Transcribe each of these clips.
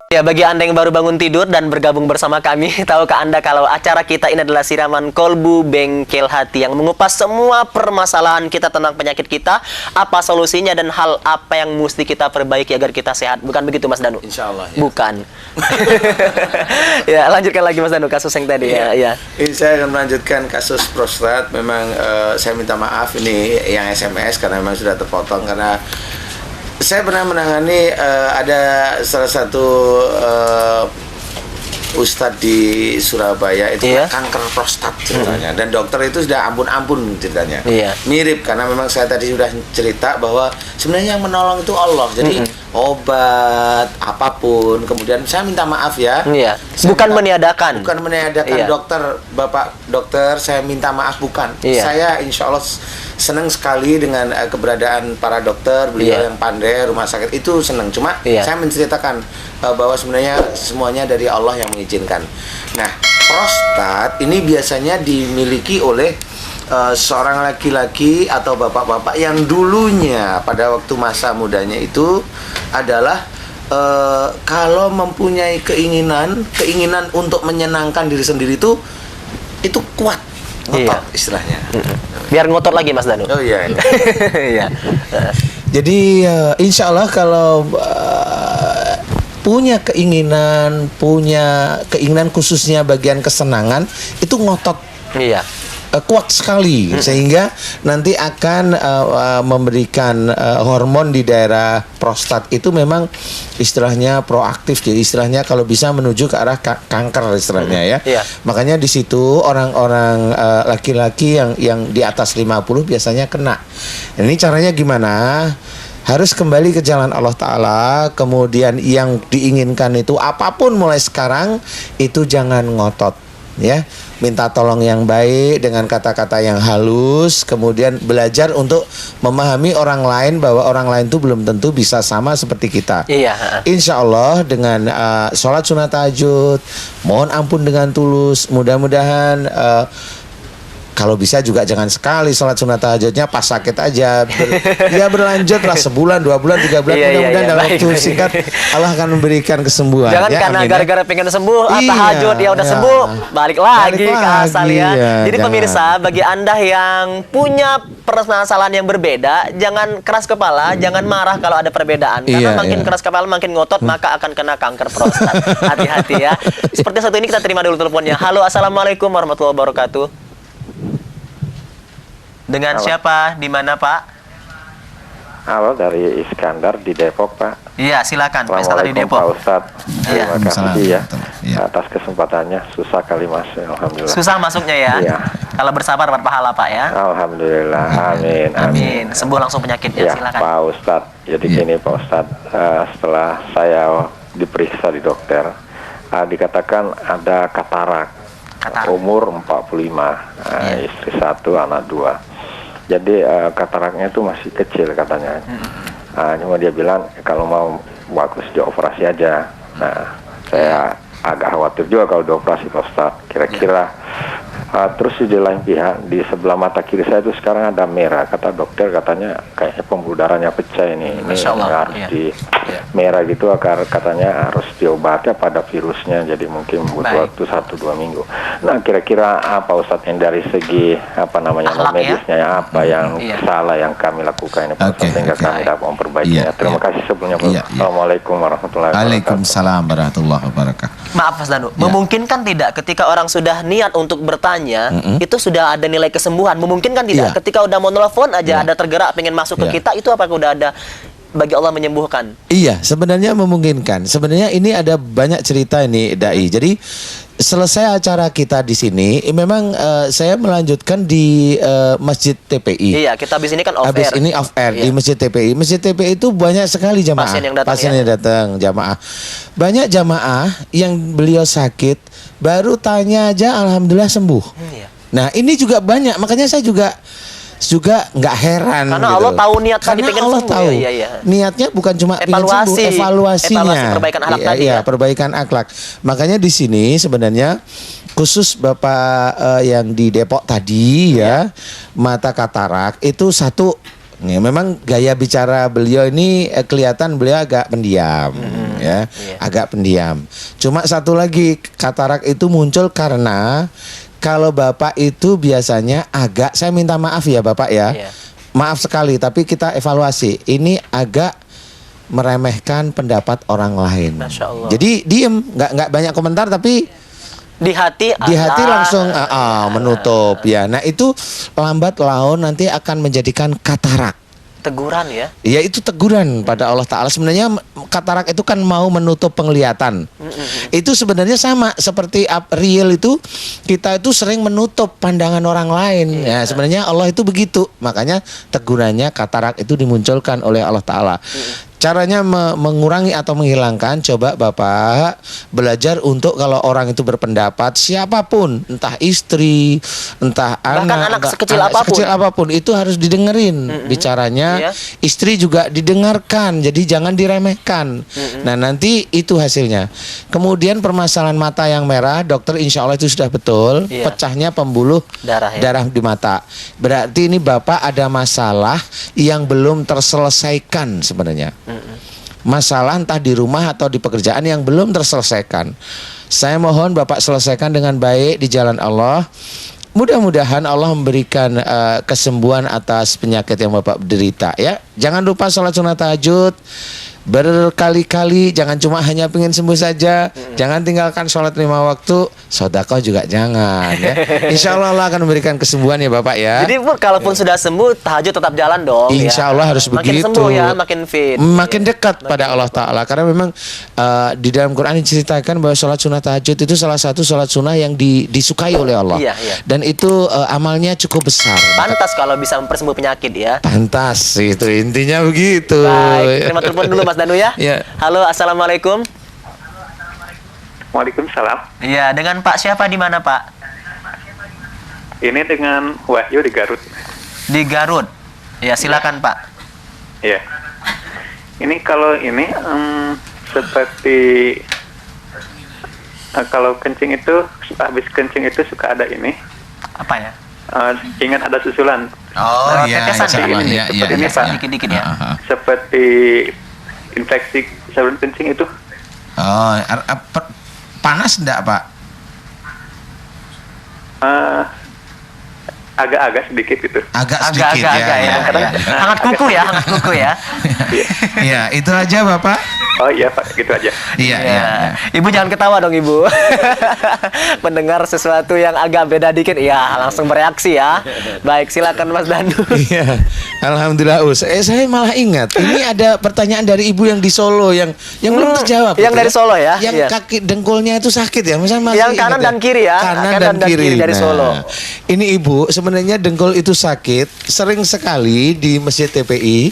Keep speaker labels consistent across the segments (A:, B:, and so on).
A: Ya, bagi Anda yang baru bangun tidur dan bergabung bersama kami, tahukah Anda kalau acara kita ini adalah siraman kolbu bengkel hati yang mengupas semua permasalahan kita tentang penyakit kita, apa solusinya dan hal apa yang mesti kita perbaiki agar kita sehat. Bukan begitu, Mas Danu?
B: Insya Allah. Ya.
A: Bukan. Ya, lanjutkan lagi Mas Danu kasus yang tadi ya.
B: Ini saya akan melanjutkan kasus prostat. Memang saya minta maaf ini yang SMS karena memang sudah terpotong karena saya pernah menangani ada salah satu ustadz di Surabaya itu kanker prostat ceritanya, dan dokter itu sudah ampun-ampun ceritanya. Mirip karena memang saya tadi sudah cerita bahwa sebenarnya yang menolong itu Allah. Jadi obat apapun, kemudian saya minta maaf ya.
A: Bukan meniadakan.
B: Bukan meniadakan dokter, Bapak dokter, saya minta maaf bukan. Saya insya Allah senang sekali dengan keberadaan para dokter, beliau yang pandai, rumah sakit itu senang. Cuma saya menceritakan bahwa sebenarnya semuanya dari Allah yang mengizinkan. Nah, prostat ini biasanya dimiliki oleh seorang laki-laki atau bapak-bapak yang dulunya pada waktu masa mudanya itu adalah kalau mempunyai keinginan untuk menyenangkan diri sendiri itu kuat, ngotot istilahnya.
A: Biar ngotot lagi Mas Danu.
B: Oh iya.
C: Jadi insya Allah kalau punya keinginan khususnya bagian kesenangan itu ngotot. Kuat sekali sehingga nanti akan memberikan hormon di daerah prostat itu memang istilahnya proaktif, jadi istilahnya kalau bisa menuju ke arah kanker istilahnya ya. Makanya di situ orang-orang laki-laki yang di atas 50 biasanya kena. Ini caranya gimana? Harus kembali ke jalan Allah Ta'ala. Kemudian yang diinginkan itu apapun mulai sekarang itu jangan ngotot ya, minta tolong yang baik dengan kata-kata yang halus, kemudian belajar untuk memahami orang lain bahwa orang lain itu belum tentu bisa sama seperti kita. Insya Allah dengan sholat sunat tahajud, mohon ampun dengan tulus, mudah-mudahan kalau bisa juga jangan sekali sholat sunat tahajudnya pas sakit aja. Berlanjut lah sebulan, 2 bulan, 3 bulan. Mudah-mudahan dalam waktu singkat Allah akan memberikan kesembuhan.
A: Jangan karena gara-gara pengen sembuh, tahajud ya udah sembuh, balik lagi ke asal ya. Jadi pemirsa, bagi Anda yang punya permasalahan yang berbeda, jangan keras kepala, jangan marah kalau ada perbedaan. Karena makin keras kepala, makin ngotot, maka akan kena kanker prostat. Hati-hati ya. Seperti satu ini kita terima dulu teleponnya. Halo, assalamualaikum warahmatullahi wabarakatuh. Dengan siapa? Di mana, Pak?
D: Halo, dari Iskandar di Depok, Pak.
A: Iya, silakan. Pak Iskandar di Depok.
D: Pak Ustadz. Terima kasih ya atas kesempatannya. Susah kali Mas, alhamdulillah.
A: Susah masuknya ya? Kalau bersabar berpahala, Pak ya.
D: Alhamdulillah. Amin.
A: Sembuh langsung penyakitnya, silakan.
D: Pak Ustadz. Jadi gini, Pak Ustadz. Setelah saya diperiksa di dokter, dikatakan ada katarak. Umur 45, istri 1, anak 2. Jadi kataraknya itu masih kecil katanya. Cuma dia bilang kalau mau bagus dioperasi aja. Nah, saya agak khawatir juga kalau dioperasi prostat. Kira-kira terus di lain pihak di sebelah mata kiri saya itu sekarang ada merah. Kata dokter katanya kayaknya pembuluh darahnya pecah ini harus di merah gitu, katanya harus diobati pada virusnya, jadi mungkin butuh waktu 1-2 minggu. Nah, kira-kira apa Ustadz yang dari segi medisnya apa yang salah yang kami lakukan ini Pak Ustadz, sehingga kami dapat memperbaikinya. Terima kasih sebelumnya Pak. Assalamualaikum warahmatullahi wabarakatuh.
C: Waalaikumsalam warahmatullahi wabarakatuh.
A: Maaf Mas Danu, memungkinkan tidak ketika orang sudah niat untuk bertanya itu sudah ada nilai kesembuhan? Memungkinkan tidak ketika udah mau telepon aja ada tergerak pengen masuk ke kita, itu apakah udah ada bagi Allah menyembuhkan?
C: Iya, sebenarnya memungkinkan. Sebenarnya ini ada banyak cerita ini, Dai. Jadi selesai acara kita di sini, memang saya melanjutkan di Masjid TPI.
A: Iya, kita habis ini kan off air.
C: Habis ini off air di Masjid TPI. Masjid TPI itu banyak sekali jamaah.
A: Pasien yang datang,
C: jamaah. Banyak jamaah yang beliau sakit, baru tanya aja, alhamdulillah sembuh. Nah, ini juga banyak. Makanya saya juga nggak heran
A: karena
C: gitu.
A: Allah tahu niat tadi pengen
C: Allah
A: sembuh.
C: tahu niatnya bukan cuma evaluasinya
A: perbaikan akhlak tadi
C: perbaikan akhlak. Makanya di sini sebenarnya khusus Bapak yang di Depok tadi mata katarak itu satu. Memang gaya bicara beliau ini kelihatan beliau agak pendiam. ya, agak pendiam. Cuma satu lagi, katarak itu muncul karena kalau Bapak itu biasanya agak, saya minta maaf ya Bapak ya, maaf sekali, tapi kita evaluasi. Ini agak meremehkan pendapat orang lain.
A: Masya Allah.
C: Jadi diem, nggak banyak komentar, tapi
A: di hati
C: langsung menutup ya. Nah itu lambat laun nanti akan menjadikan katarak.
A: Teguran ya?
C: Ya itu teguran pada Allah Ta'ala. Sebenarnya katarak itu kan mau menutup penglihatan. Itu sebenarnya sama seperti real itu, kita itu sering menutup pandangan orang lain. Ya sebenarnya Allah itu begitu. Makanya tegurannya katarak itu dimunculkan oleh Allah Ta'ala. Caranya mengurangi atau menghilangkan, coba Bapak belajar untuk kalau orang itu berpendapat, siapapun, entah istri, entah anak
A: sekecil
C: apapun, itu harus didengerin bicaranya. Istri juga didengarkan, jadi jangan diremehkan. Nah nanti itu hasilnya. Kemudian permasalahan mata yang merah, dokter insya Allah itu sudah betul, pecahnya pembuluh darah di mata. Berarti ini Bapak ada masalah yang belum terselesaikan sebenarnya. Masalah entah di rumah atau di pekerjaan yang belum terselesaikan. Saya mohon Bapak selesaikan dengan baik di jalan Allah. Mudah-mudahan Allah memberikan kesembuhan atas penyakit yang Bapak derita ya. Jangan lupa sholat sunat tahajud berkali-kali, jangan cuma hanya pengen sembuh saja. Jangan tinggalkan sholat 5 waktu, sedekah juga jangan ya. Insya Allah Allah akan memberikan kesembuhan ya Bapak ya.
A: Jadi kalaupun sudah sembuh, tahajud tetap jalan dong.
C: Insya Allah harus
A: makin
C: begitu.
A: Sembuh ya, makin fit.
C: Makin dekat pada Allah Ta'ala. Karena memang di dalam Quran diceritakan bahwa sholat sunnah tahajud itu salah satu sholat sunnah yang disukai oleh Allah. Dan itu amalnya cukup besar.
A: Pantas kalau bisa mempersembuh penyakit ya.
C: Pantas, itu intinya begitu.
A: Baik, terima telepon dulu Mas Danu ya. Halo, assalamualaikum.
E: Waalaikumsalam.
A: Iya, dengan Pak siapa di mana Pak?
E: Ini dengan Wahyu di Garut.
A: Di Garut. Ya, silakan Pak.
E: Ya. Ini kalau ini seperti kalau kencing itu, habis kencing itu suka ada ini.
A: Apa ya?
E: Ingat ada susulan.
A: Tetesan
E: seperti ini Pak.
A: Dikit-dikit ya.
E: Seperti infeksi saluran kencing itu.
C: Panas enggak Pak?
E: Agak-agak sedikit gitu.
C: Agak sedikit ya.
A: Hangat kuku ya.
C: Iya, itu aja Bapak.
E: Oh iya Pak, gitu aja.
C: Iya.
A: Ibu jangan ketawa dong Ibu. Mendengar sesuatu yang agak beda dikit, ya langsung bereaksi ya. Baik, silakan Mas Danu.
C: Iya, alhamdulillah. Saya malah ingat, ini ada pertanyaan dari Ibu yang di Solo yang belum terjawab.
A: Yang dari Solo ya?
C: Yang kaki dengkulnya itu sakit ya?
A: Yang kanan dan kiri ya?
C: Kanan dan kiri
A: dari Solo.
C: Ini Ibu, sebenarnya dengkul itu sakit. Sering sekali di Masjid TPI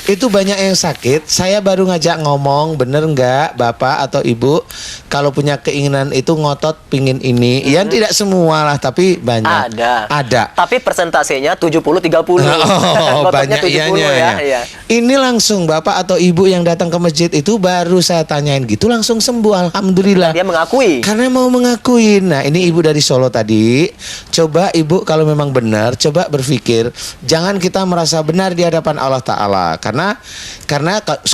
C: itu banyak yang sakit. Saya baru ngajak ngomong, bener nggak Bapak atau Ibu kalau punya keinginan itu ngotot pingin ini. Ya tidak semua lah, tapi banyak. Ada.
A: Tapi persentasenya 70-30.
C: Banyak
A: 70 ya.
C: Ini langsung Bapak atau Ibu yang datang ke masjid itu baru saya tanyain gitu langsung sembuh, alhamdulillah.
A: Dia mengakui.
C: Karena mau mengakui. Nah, ini Ibu dari Solo tadi. Coba Ibu kalau memang benar, coba berpikir, jangan kita merasa benar di hadapan Allah Ta'ala. Karena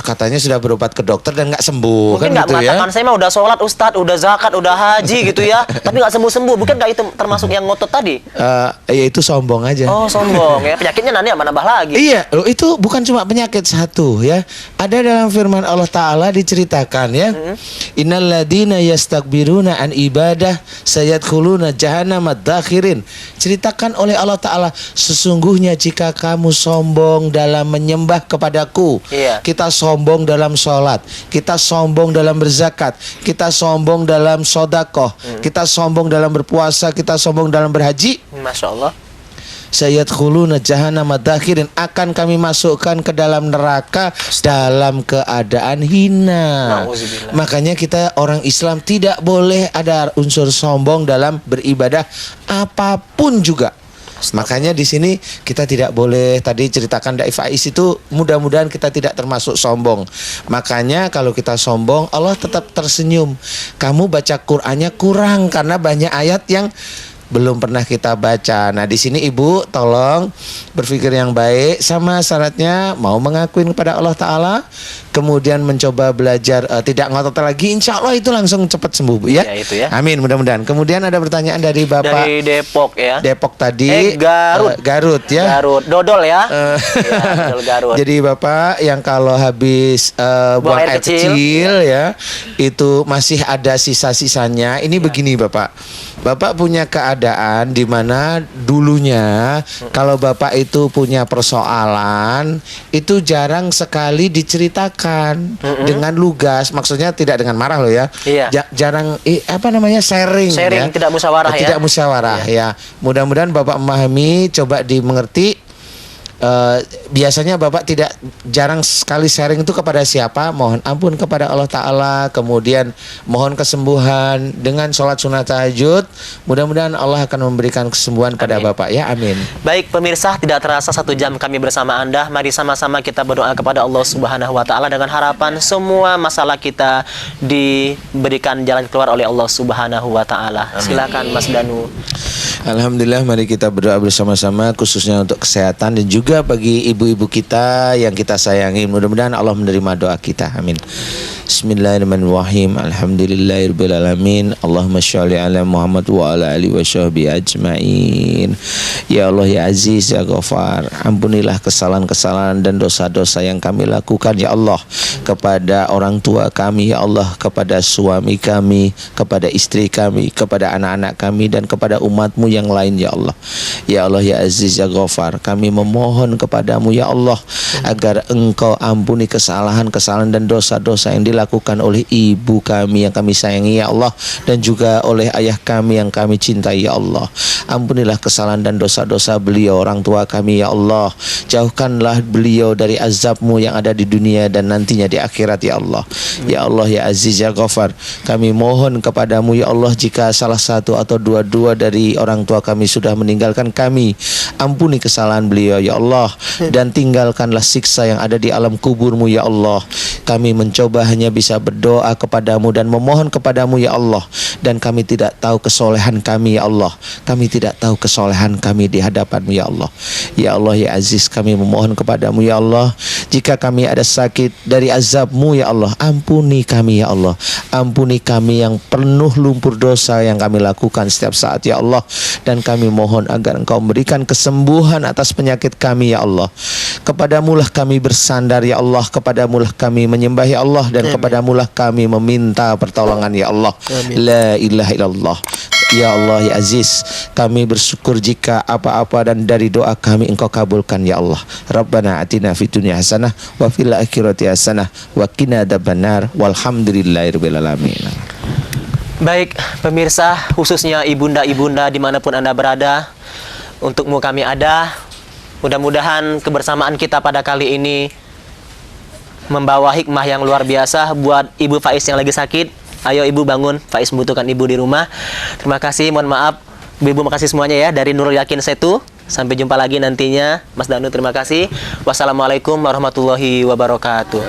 C: katanya sudah berobat ke dokter dan nggak sembuh.
A: Mungkin
C: nggak
A: kan mengatakan saya mah udah sholat Ustadz, udah zakat, udah haji gitu ya, tapi nggak sembuh-sembuh. Bukan nggak itu termasuk yang ngotot tadi?
C: Ya itu sombong aja.
A: Oh, sombong ya. Penyakitnya nanti apa nambah lagi?
C: Iya, loh, itu bukan cuma penyakit satu ya. Ada dalam firman Allah Ta'ala diceritakan ya. Innal ladina yastakbiruna an ibadah sayadkhuluna jahannam ad-dakhirin. Ceritakan oleh Allah Ta'ala, sesungguhnya jika kamu sombong dalam menyembah kepadaku, kita sombong dalam sholat, kita sombong dalam berzakat, kita sombong dalam sodakoh, kita sombong dalam berpuasa, kita sombong dalam berhaji.
A: Masya Allah.
C: Sayadkhuluna jahannam ad-dakhirin, akan kami masukkan ke dalam neraka dalam keadaan hina. Makanya kita orang Islam tidak boleh ada unsur sombong dalam beribadah apapun juga. Makanya di sini kita tidak boleh, tadi ceritakan Daif Faiz itu, mudah-mudahan kita tidak termasuk sombong. Makanya kalau kita sombong, Allah tetap tersenyum. Kamu baca Qur'annya kurang karena banyak ayat yang belum pernah kita baca. Nah, di sini Ibu tolong berpikir yang baik, sama syaratnya mau mengakuin kepada Allah Ta'ala, kemudian mencoba belajar tidak ngotot lagi, insya Allah itu langsung cepat sembuh, Bu, ya.
A: Itu ya.
C: Amin, mudah-mudahan. Kemudian ada pertanyaan dari Bapak
A: Dari Depok ya.
C: Depok tadi.
A: Garut.
C: Garut ya.
A: Garut. Dodol ya. Ya, dodol Garut.
C: Jadi Bapak yang kalau habis buang air kecil ya, itu masih ada sisa-sisanya. Ini begini Bapak. Bapak punya keadaan di mana dulunya kalau Bapak itu punya persoalan itu jarang sekali diceritakan dengan lugas. Maksudnya tidak dengan marah loh ya. Jarang sharing ya.
A: Tidak musyawarah ya.
C: Tidak musyawarah ya. Mudah-mudahan Bapak memahami, coba dimengerti. Biasanya Bapak tidak jarang sekali sharing itu kepada siapa? Mohon ampun kepada Allah Ta'ala, kemudian mohon kesembuhan dengan sholat sunat tahajud. Mudah-mudahan Allah akan memberikan kesembuhan pada Bapak ya, amin.
A: Baik pemirsa, tidak terasa 1 jam kami bersama Anda. Mari sama-sama kita berdoa kepada Allah Subhanahu wa Ta'ala dengan harapan semua masalah kita diberikan jalan keluar oleh Allah Subhanahu wa Ta'ala. Silakan Mas Danu.
C: Alhamdulillah, mari kita berdoa bersama-sama khususnya untuk kesehatan dan juga bagi ibu-ibu kita yang kita sayangi. Mudah-mudahan Allah menerima doa kita. Amin. Bismillahirrahmanirrahim. Alhamdulillahirabbil alamin. Allahumma sholli ala Muhammad wa ala alihi washabbihi ajmain. Ya Allah ya Aziz ya Ghafar, ampunilah kesalahan-kesalahan dan dosa-dosa yang kami lakukan ya Allah, kepada orang tua kami ya Allah, kepada suami kami, kepada istri kami, kepada anak-anak kami, dan kepada umatmu yang lain ya Allah. Ya Allah ya Aziz ya Ghafar, kami memohon kepadamu ya Allah agar Engkau ampuni kesalahan-kesalahan dan dosa-dosa yang dilakukan oleh ibu kami yang kami sayangi ya Allah, dan juga oleh ayah kami yang kami cintai ya Allah. Ampunilah kesalahan dan dosa-dosa beliau, orang tua kami ya Allah. Jauhkanlah beliau dari azab-Mu yang ada di dunia dan nantinya di akhirat ya Allah. Ya Allah ya Aziz ya Ghafar, kami mohon kepadamu ya Allah, jika salah satu atau dua-dua dari orang tua kami sudah meninggalkan kami, ampuni kesalahan beliau ya Allah, dan tinggalkanlah siksa yang ada di alam kubur-Mu ya Allah. Kami mencoba hanya bisa berdoa kepadamu dan memohon kepadamu ya Allah, dan kami tidak tahu kesolehan kami ya Allah. Kami tidak tahu kesolehan kami di hadapan-Mu ya Allah. Ya Allah ya Aziz, kami memohon kepadamu ya Allah, jika kami ada sakit dari azab-Mu ya Allah, ampuni kami ya Allah. Ampuni kami yang penuh lumpur dosa yang kami lakukan setiap saat ya Allah, dan kami mohon agar Engkau memberikan kesembuhan atas penyakit kami ya Allah. Kepadamulah kami bersandar ya Allah, kepadamulah kami menyembah ya Allah, dan kepadamulah kami meminta pertolongan ya Allah. La ilaha illallah. Ya Allah ya Aziz, kami bersyukur jika apa-apa dan dari doa kami Engkau kabulkan ya Allah. Rabbana atina fid dunya hasanah wa fil akhirati hasanah wa qina adzabannar walhamdulillahirabbil alamin.
A: Baik pemirsa, khususnya ibunda-ibunda dimanapun Anda berada, untukmu kami ada. Mudah-mudahan kebersamaan kita pada kali ini membawa hikmah yang luar biasa buat Ibu Faiz yang lagi sakit. Ayo Ibu bangun, Faiz membutuhkan Ibu di rumah. Terima kasih, mohon maaf Ibu, makasih semuanya ya, dari Nurul Yakin Setu. Sampai jumpa lagi nantinya. Mas Danu terima kasih. Wassalamualaikum warahmatullahi wabarakatuh.